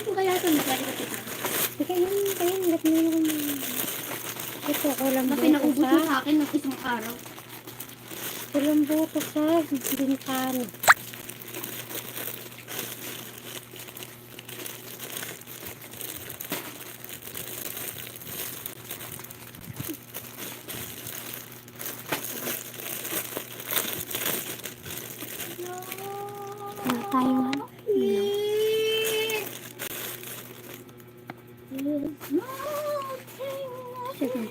ko kaya ito. Nagkali ko ito. Kain. Ba't mo naman ito? Kulang Na buto pinaubos mo sa. sa akin ng isang araw. Kulang buto sa. Bintano. Tayo ano? Sige.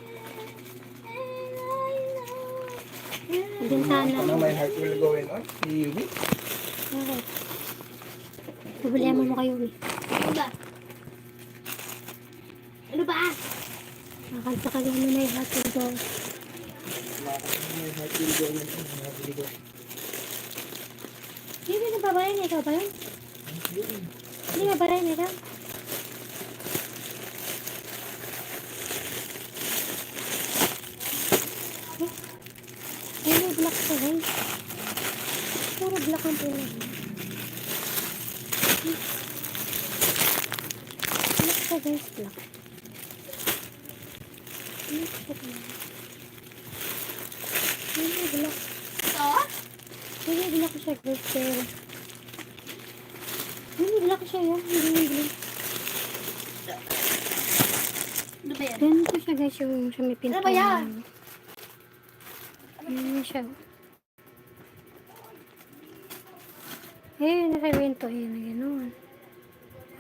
Bintana. Ano my heart will go in on? Yubi? Okay. Problema mo kayo eh. Ano ba? Ano ba? Nakanta ka lang na yung hot and go. My heart will go in on. My heart will go. Hindi na ba yun? Ikaw ba yun? Hindi nga ba rin ikaw? Ay, may black ka guys. Puro black ang pula. Black ka guys, black. Black ka guys. Ay, may black. Ito? Ay, may black siya guys, pero... Ay, may black siya yun. Hindi may black. Ano ba yan? Ganito siya guys, yung sa may pinto. Ano ba yan? Ayan siya. Ayun, nasa pinto. Ayan na gano'n.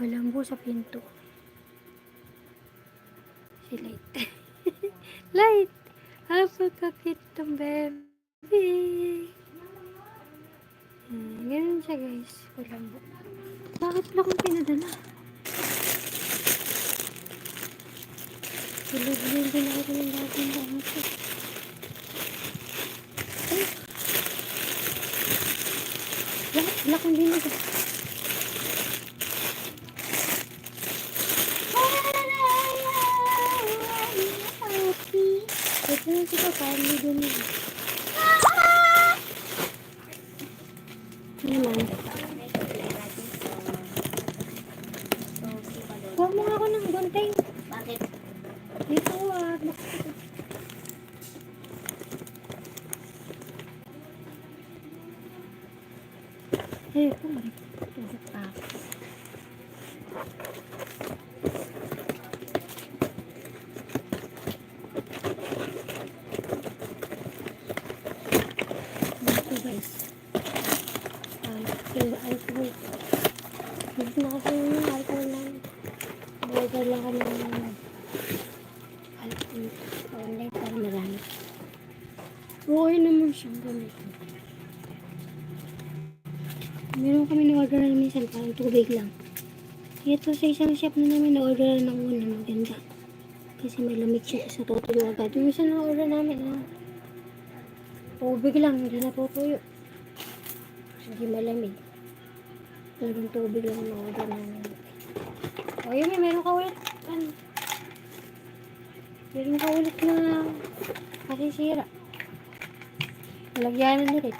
Walang buo sa pinto. Si Light. Light! Apa kakitong baby? Ganun siya guys. Walang buo. Bakit wala akong pinadala? Silid-lid din ako ng dating dami ko. Wala akong binigay. Ito yung si Papa, hindi dun yun. Ano naman? Huwag mo ako ng gunting. Bakit? Dito ito marik. Tusok pa. Ito guys. Alcohol. Gusto na kasi yung alcohol lang. Burger lang kami ng alcohol. Online para marami. Okay naman siyang gamit. Meron kami na-order na minsan parang tubig lang. Ito sa isang shop na namin na-order ng una maganda. Kasi may lamig siya sa tutuyo agad. Yung isa na-order namin na tubig lang, hindi natutuyo. Hindi malamig. Hanggang tubig lang na-order namin. O yun, meron ka ulit. Meron ka ulit na masisira. Lagyanan ulit.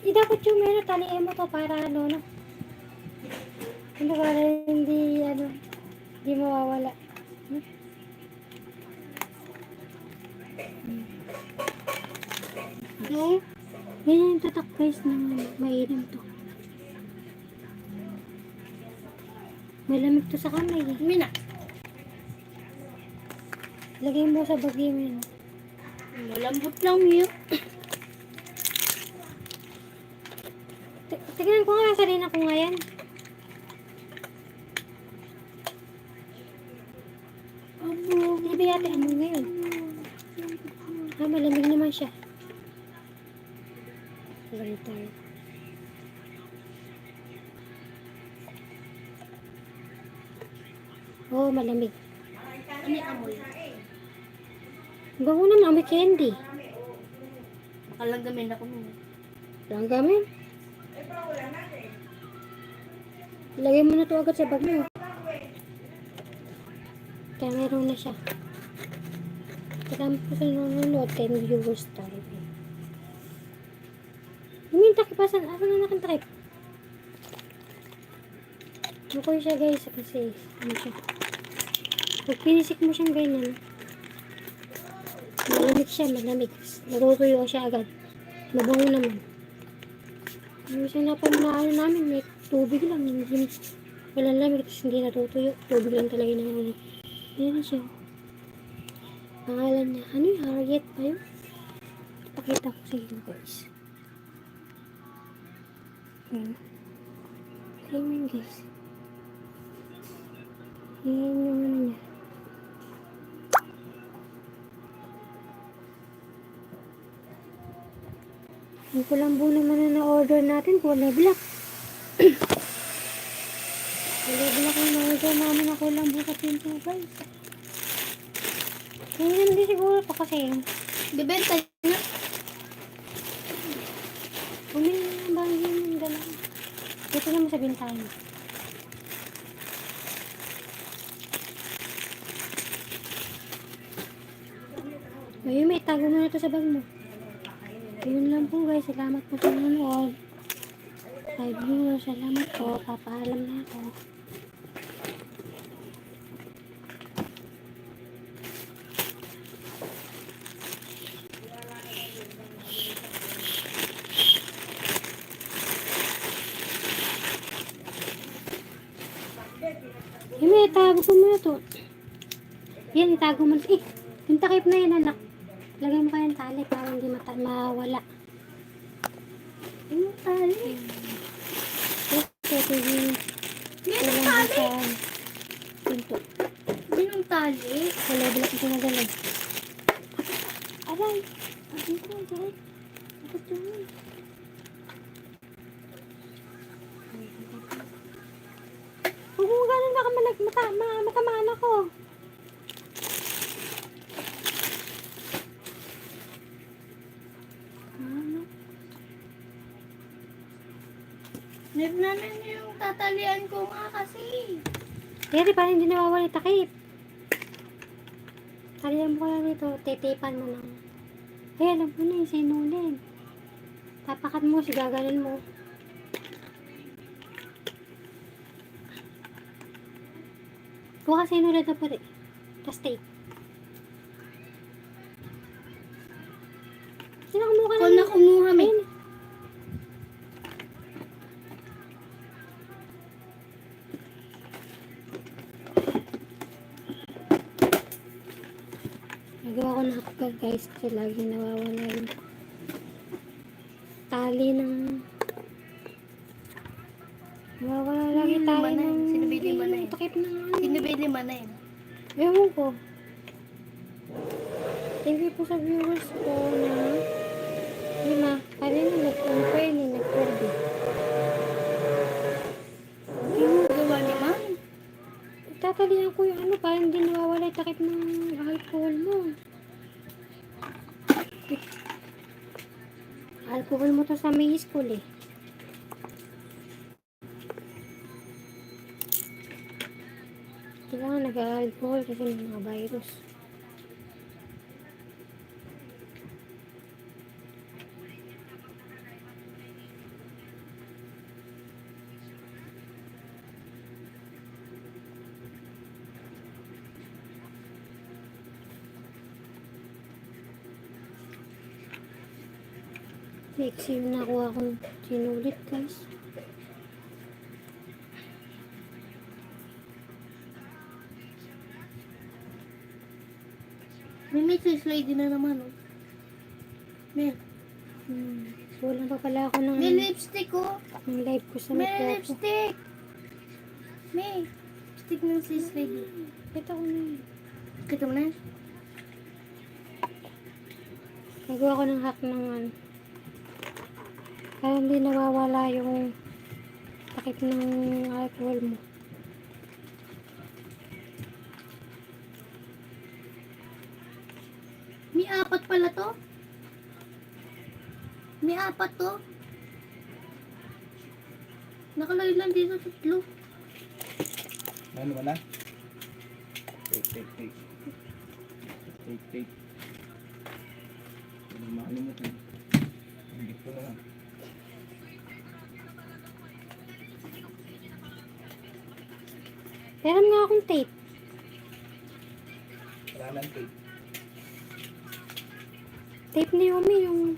Dapat yung meron, taliin mo to para ano, no? Ano, para hindi, hindi mawawala. Okay? Yan yung tatak guys na mainam to. Malamig to sa kamay. Mina. Lagay mo sa bagay mo yun. Malambot lang yun. Tignan ko nga, sarina ko nga yan. Hindi yate amoy ngayon. Malamig naman siya. Very tired. Oh, malamig. Ano yung amoy? Bango naman, amoy candy. Makalagamin ako nun. Langgamin. Lagay mo na ito agad sa bag mo. Kaya meron na siya. Kaya mo sa nanonood kay viewers tayo. Yung takip, asan na nakantakip? Okay siya guys kasi ano siya. Pag pinisik mo siyang ganyan, malamig siya, malamig. Natutuyo siya agad. Mabango naman. Minsan na pag naano namin, may tubig lang. Hindi, walang lamig, tapos hindi natutuyo. Tubig lang talaga na. Ayan siya. Pangalan niya. Ano yung Harriet pa yun? Pakita ko sa inyo guys. Ayan. Ayan guys. Ayan yung ano niya. Ang kulambo naman na na-order natin, kulay black. Kulay black yung na-order namin na kulambo sa pinto guys. Hindi hindi siguro to kasi Bibenta niya. bumili na ng bagay yung dalawa. Dito naman sa bintana. Ayun, may tago mo na ito sa bag mo. Yun lang po guys. Salamat po sa nanonood. 5 viewers. Salamat po. Papaalam na ako. Yun, may tago ko muna to. Yan, itago mo. Eh, yung takip na yan, anak. Lagay mo kayang tali para hindi mawala. Yung tali. Ito yung Yan ang tali. sa pinto. Yan ang tali. Wala, bilak ito na galing. Aray! Aray ko, aray. Bakit yun? Huwag mo ganun, baka matamaan ako. Ano? Nagnanan yung tatalian ko nga kasi. Kaya parang hindi nawawala yung takip. Talihan mo kaya dito, titipan mo lang. Eh, alam mo na yung sinulin. Tapakat mo, sigagalan mo. Kuha ka sinulid na pwede. Tapos tape. Sino kumuha ka Kung na kumuha mo. Ayun. Nagawa ko na hakbag guys kasi lagi nawawala yung tali ng nawawala lagi Yun, tali manay. ng Sinabili yung manay. takip ng Sinibili mo na yun. ewan ko. Thank you po sa viewers ko na lima. Kaya na nag-compare ni nag-order. Gawa naman. Tatalihan ko yung ano para hindi nawawala yung takip ng alcohol mo. Alcohol mo to sa may school eh. Kailangan nag-alcohol kasi may mga virus. Next year na nakuha akong sinulit guys. May message lady na naman. Oh. May Kulang pa pala ako ng, may lipstick ko. ng live ko sa May Metro. lipstick. May lipstick ng sis lady. Ito ko na yun. Kita mo na? Nagawa ko ng hack ng ano. Kaya hindi nawawala yung takip ng alcohol mo. May apat pala to. May apat to. Nakalagay lang dito tatlo. Ano ba na? Take. Ano makalimutan? Hindi ko na lang. Meron nga akong tape. Wala nang tape. Tape ni Yumi yung...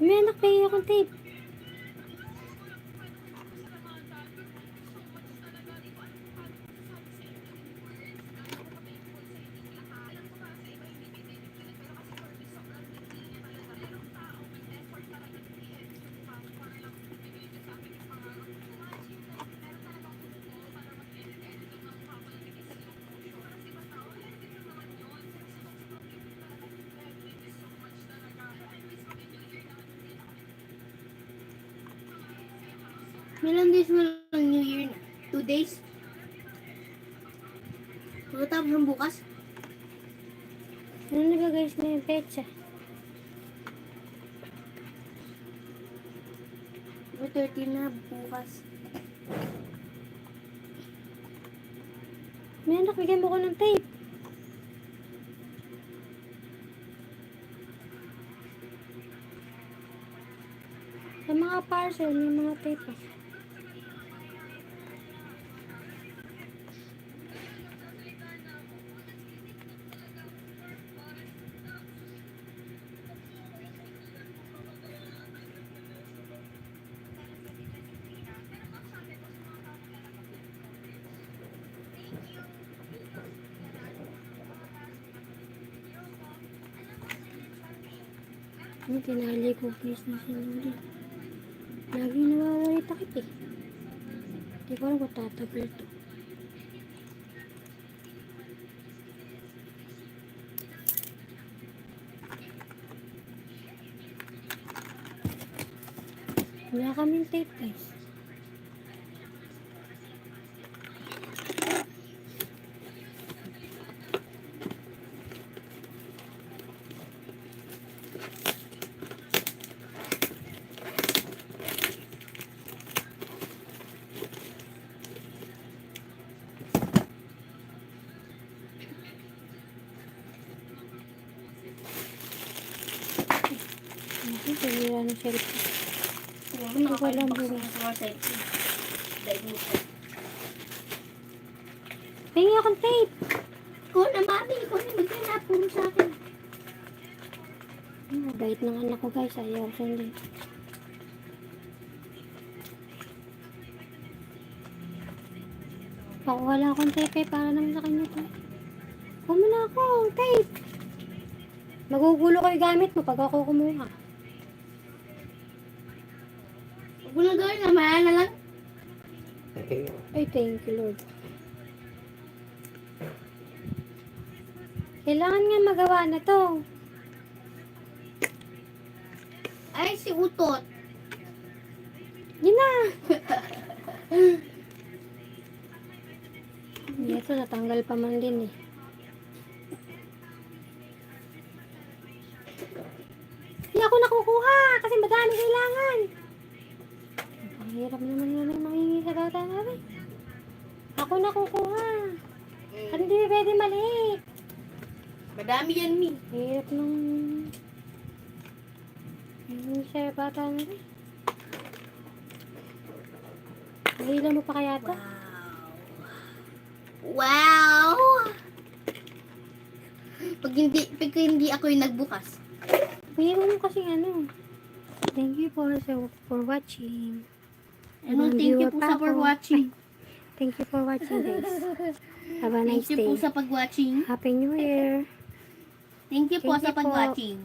May anak, may akong tape. Ilang days mo lang New Year na? 2 days? Matapos ng bukas? Ano na ba guys na yung petsa? O 13 na bukas. May anak, bigyan mo ko ng tape. Sa mga parcel, may mga tape. Ano, tinali ko guys na sinuli. Lagi nawawala takip eh. Hindi ko alam kung tatagal to. Wala kaming tape guys. Ay, sinira ng cellphone. Hindi ko alam bukas. Tingin akong tape. Ikaw na mami, ikaw na magkana. Puro sa akin. Mabait ng anak ko guys. Ayaw ko hindi. Baka wala akong tape para naman sa kanya to. Kuha mo na ako, tape. Magugulo ko yung gamit mo pag ako kumuha. Huwag mo na gawin, namayaan na lang. Okay. Ay, thank you Lord. Kailangan nga magawa na to. Ay, si Utot. Yun na. Ito, natanggal pa man din eh. Hindi ako nakukuha kasi madami kailangan. Ang hirap naman naman mangingi sa bata namin. Ako nakukuha. At hindi pwede maliit. Madami yan, Mi. Hirap nung... Hindi siya bata namin. Nahila mo pa kaya to? Wow! Pag hindi ako yung nagbukas. Bigyan mo kasi ano. Thank you for watching. Ano, thank you po sa for watching. Thank you for watching guys. Have a nice Thank you day. po sa pag-watching. Happy New Year. Thank you po Thank sa you po. pag-watching.